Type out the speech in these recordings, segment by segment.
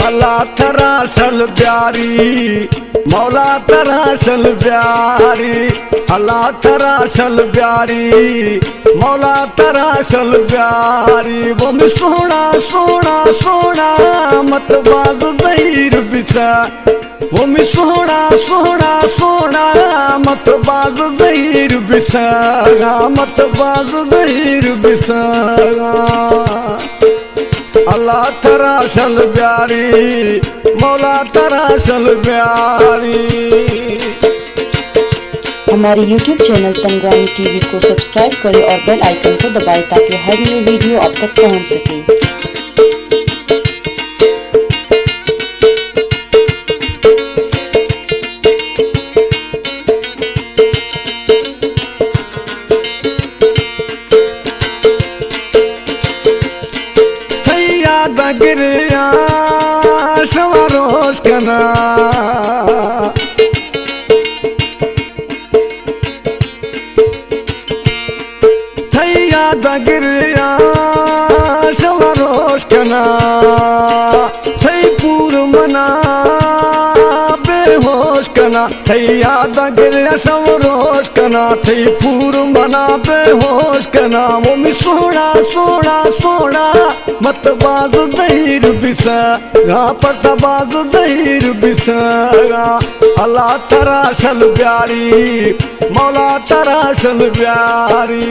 अल्लाह तेरा असल प्यारी, मौला तेरा असल प्यारी, अल्लाह तेरा असल प्यारी, मौला तेरा असल प्यारी। वो में सोना सोना सोना मत बाज ज़हीर बिसा, वो में सोना सोना सोना मत बाज ज़हीर बिसा, मत बाज ज़हीर बिसा। अल्लाह तेरा असल प्यारी, मौला तेरा असल प्यारी। हमारे YouTube चैनल तंगवानी टीवी को सब्सक्राइब करें और बेल आइकन को दबाएं ताकि हर नई वीडियो आप तक पहुंच सके। गिरिया सवारोस कना थैया गिरिया सवारोस कना थै पूर मना बेहोश कना, थैया गिरिया सवारोस कना थै पूर मना बेहोश कना। वो में सोना सोना सोना मत बाज ज़हीर बिसा, पता बाज ज़हीर बिसा। अल्लाह तेरा असल प्यारी, मौला तेरा असल प्यारी।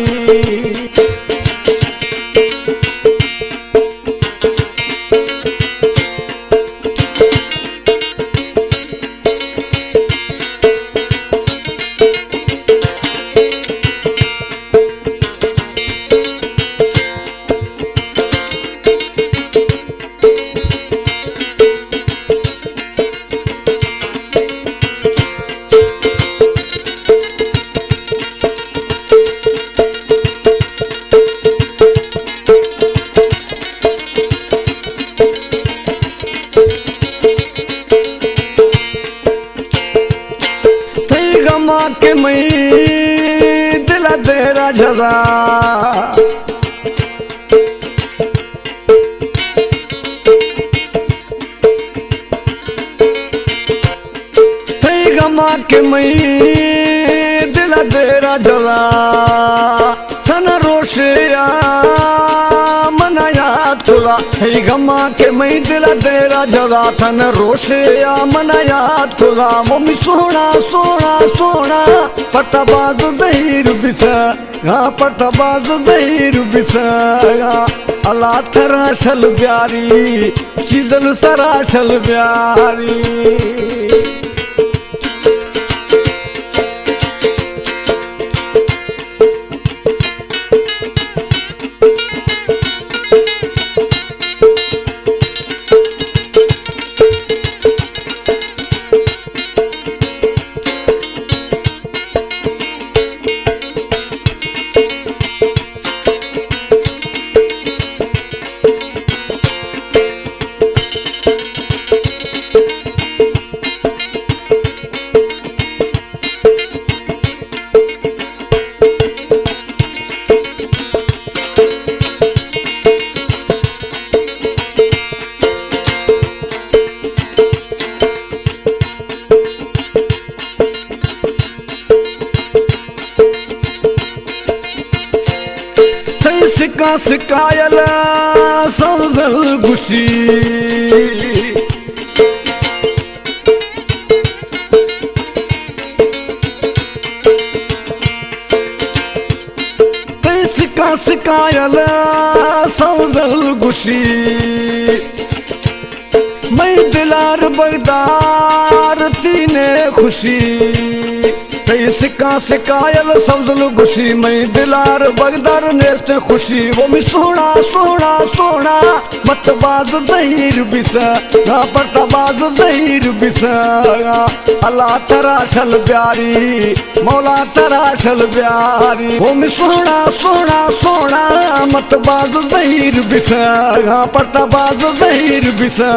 के मई दिल तेरा झरा गमा के मई दिल तेरा झरा थन रोशिया मनाया तुला। गमा के मई दिल तेरा झरा थन रोशिया मनाया तुला। वो में सोना सोना सोना पता बाज ज़हीर बिसा, पता बाज ज़हीर बिसा। अल्लाह तेरा असल प्यारी, चीज़ल तेरा असल प्यारी। सिका सिकायल सौजल गुशी सिका सिकायल सौजल गुशी। मैं दिलार बगदार तीने खुशी, सिका सिकायल सौजल गुशी। मैं दिलार बगदार नेस्त खुशी। वो में सोना सोना सोना मत बाज ज़हीर बिसा, पता बाज ज़हीर बिसा। अल्लाह तेरा असल प्यारी, मौला तेरा असल प्यारी। वो में सोना सोना सोना मत बाज ज़हीर बिसा, पता बाज ज़हीर बिसा।